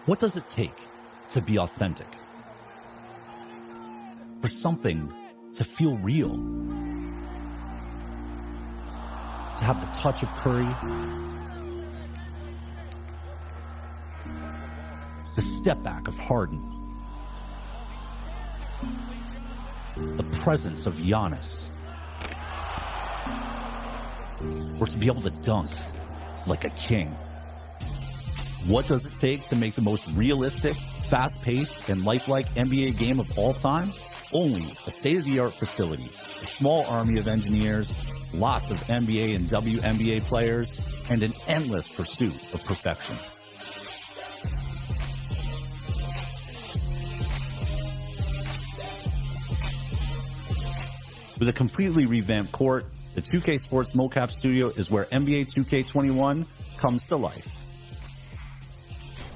What does it take to be authentic? For something to feel real? To have the touch of Curry? The step back of Harden? The presence of Giannis? Or to be able to dunk like a king? What does it take to make the most realistic, fast-paced, and lifelike NBA game of all time? Only a state-of-the-art facility, a small army of engineers, lots of NBA and WNBA players, and an endless pursuit of perfection. With a completely revamped court, the 2K Sports Mocap Studio is where NBA2K21 comes to life.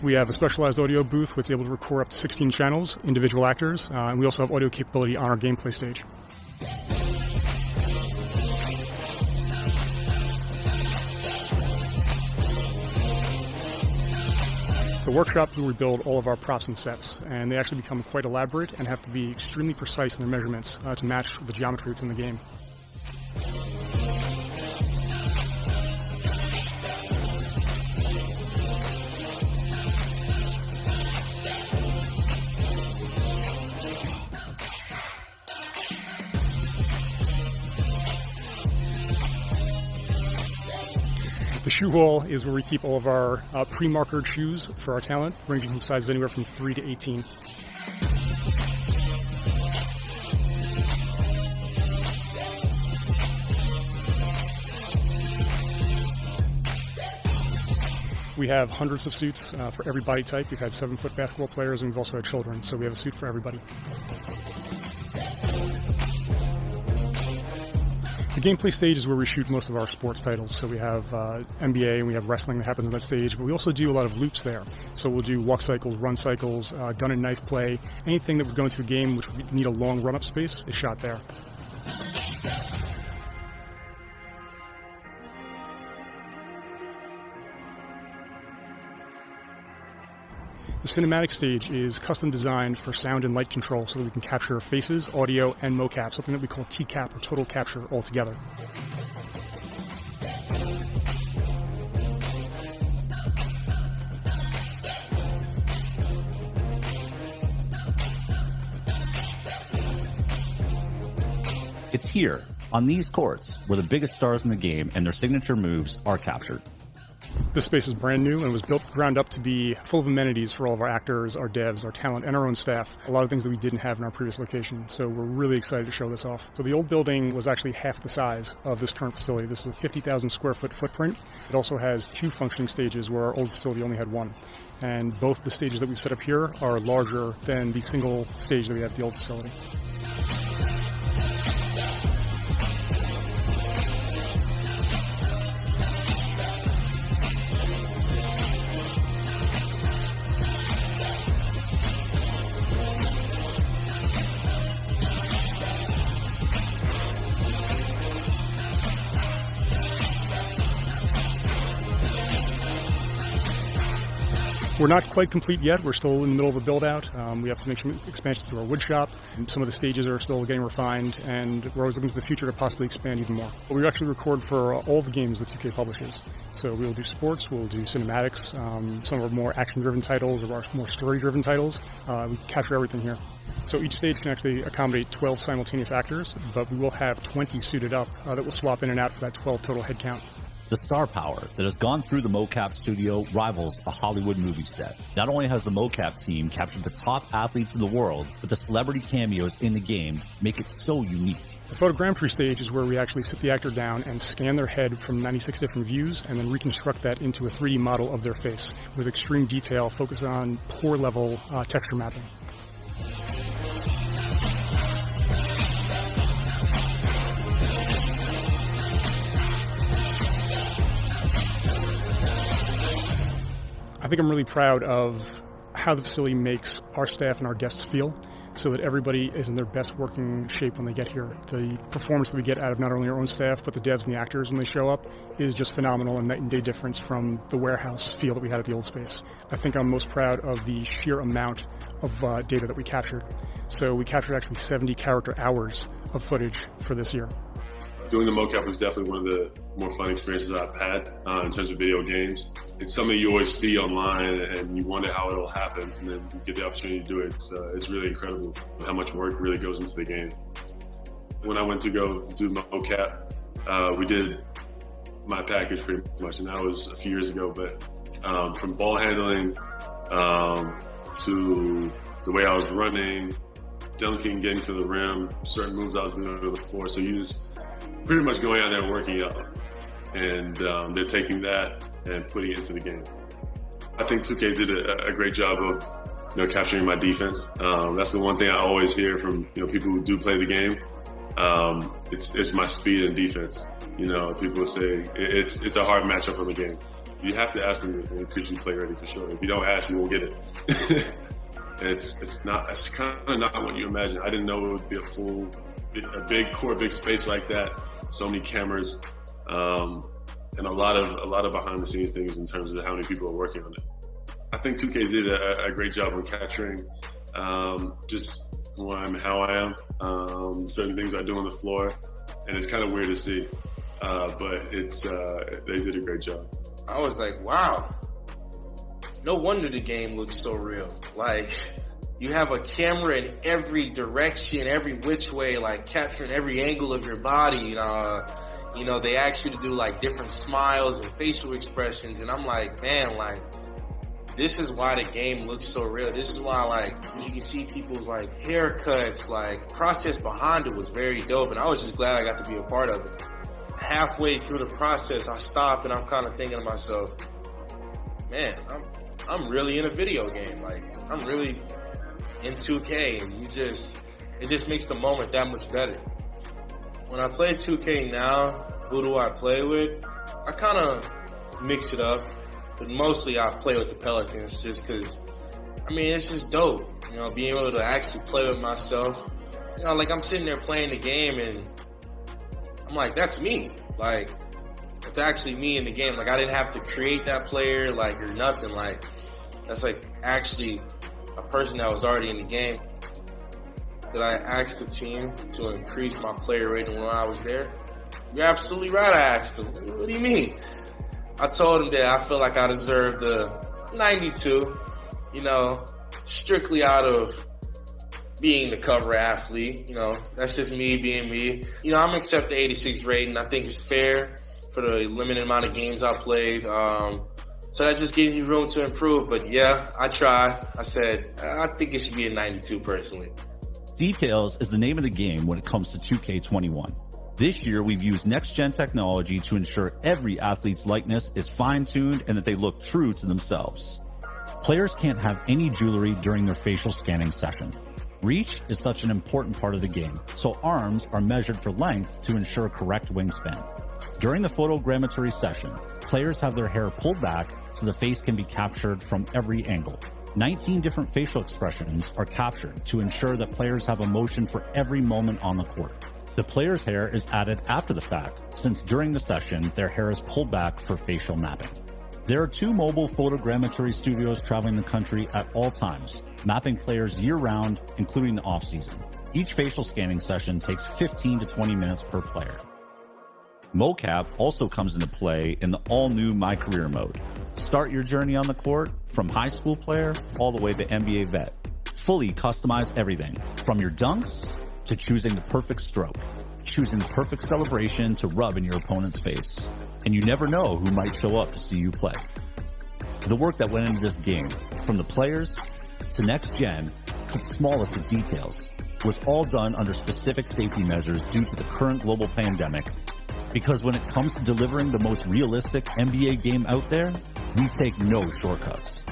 We have a specialized audio booth which is able to record up to 16 channels, individual actors, and we also have audio capability on our gameplay stage. The workshop is where we build all of our props and sets, and they actually become quite elaborate and have to be extremely precise in their measurements to match the geometry that's in the game. The shoe wall is where we keep all of our pre-markered shoes for our talent, ranging from sizes anywhere from 3 to 18. We have hundreds of suits for every body type. We've had 7-foot basketball players, and we've also had children, so we have a suit for everybody. The gameplay stage is where we shoot most of our sports titles. So we have NBA and we have wrestling that happens on that stage, but we also do a lot of loops there. So we'll do walk cycles, run cycles, gun and knife play. Anything that would go into a game which would need a long run-up space is shot there. The cinematic stage is custom designed for sound and light control so that we can capture faces, audio, and mocap, something that we call TCAP or total capture altogether. It's here, on these courts, where the biggest stars in the game and their signature moves are captured. This space is brand new and was built ground up to be full of amenities for all of our actors, our devs, our talent, and our own staff. A lot of things that we didn't have in our previous location, so we're really excited to show this off. So the old building was actually half the size of this current facility. This is a 50,000 square foot footprint. It also has 2 functioning stages where our old facility only had 1. And both the stages that we've set up here are larger than the single stage that we had at the old facility. We're not quite complete yet. We're still in the middle of a build-out. We have to make some expansions to our wood shop. Some of the stages are still getting refined, and we're always looking to the future to possibly expand even more. But we actually record for all the games that 2K publishes. So we will do sports, we'll do cinematics, some of our more action-driven titles or our more story-driven titles. We capture everything here. So each stage can actually accommodate 12 simultaneous actors, but we will have 20 suited up that will swap in and out for that 12 total head count. The star power that has gone through the mocap studio rivals a Hollywood movie set. Not only has the mocap team captured the top athletes in the world, but the celebrity cameos in the game make it so unique. The photogrammetry stage is where we actually sit the actor down and scan their head from 96 different views and then reconstruct that into a 3D model of their face with extreme detail, focus on pore level texture mapping. I think I'm really proud of how the facility makes our staff and our guests feel. so that everybody is in their best working shape when they get here. The performance that we get out of not only our own staff, but the devs and the actors when they show up is just phenomenal, and night and day difference from the warehouse feel that we had at the old space. I think I'm most proud of the sheer amount of data that we captured. So we captured actually 70 character hours of footage for this year. Doing the mocap was definitely one of the more fun experiences I've had in terms of video games. It's something you always see online and you wonder how it'll happen, and then you get the opportunity to do it. It's really incredible how much work really goes into the game. When I went to go do mocap, we did my package pretty much, and that was a few years ago. But from ball handling to the way I was running, dunking, getting to the rim, certain moves I was doing on the floor. So you just pretty much going out there and working out, and they're taking that and putting it into the game. I think 2K did a great job of capturing my defense. That's the one thing I always hear from people who do play the game. It's my speed and defense. People say it's a hard matchup on the game. You have to ask them if you play ready for sure. If you don't ask, you won't get it. It's kind of not what you imagine. I didn't know it would be a big court, big space like that. So many cameras, and a lot of behind the scenes things in terms of how many people are working on it. I think 2K did a great job on capturing just who I am, how I am, certain things I do on the floor, and it's kind of weird to see, but they did a great job. I was like, wow, no wonder the game looks so real. Like, you have a camera in every direction, every which way, like capturing every angle of your body. They ask you to do like different smiles and facial expressions, and I'm like, man, like, this is why the game looks so real. This is why, like, you can see people's like haircuts, like process behind it was very dope, and I was just glad I got to be a part of it. Halfway through the process, I stopped and I'm kind of thinking to myself, man, I'm really in a video game. Like, I'm really in 2K, and it just makes the moment that much better. When I play 2K now, who do I play with? I kind of mix it up, but mostly I play with the Pelicans just because, it's just dope, being able to actually play with myself. Like, I'm sitting there playing the game and I'm like, that's me. Like, it's actually me in the game. Like, I didn't have to create that player, like, or nothing. Like, that's like actually a person that was already in the game. Did I ask the team to increase my player rating when I was there? You're absolutely right, I asked them. What do you mean? I told them that I feel like I deserved the 92, strictly out of being the cover athlete. That's just me being me. I'm gonna accept the 86 rating. I think it's fair for the limited amount of games I played. So that just gives you room to improve. But yeah, I tried. I said, I think it should be a 92 personally. Details is the name of the game when it comes to 2K21. This year, we've used next-gen technology to ensure every athlete's likeness is fine-tuned and that they look true to themselves. Players can't have any jewelry during their facial scanning session. Reach is such an important part of the game, so arms are measured for length to ensure correct wingspan. During the photogrammetry session, players have their hair pulled back so the face can be captured from every angle. 19 different facial expressions are captured to ensure that players have emotion for every moment on the court. The player's hair is added after the fact, since during the session, their hair is pulled back for facial mapping. There are 2 mobile photogrammetry studios traveling the country at all times, mapping players year-round, including the off-season. Each facial scanning session takes 15 to 20 minutes per player. Mocap also comes into play in the all-new My Career mode. Start your journey on the court from high school player all the way to NBA vet. Fully customize everything, from your dunks to choosing the perfect stroke, choosing the perfect celebration to rub in your opponent's face. And you never know who might show up to see you play. The work that went into this game, from the players to next gen to the smallest of details, was all done under specific safety measures due to the current global pandemic. Because when it comes to delivering the most realistic NBA game out there, we take no shortcuts.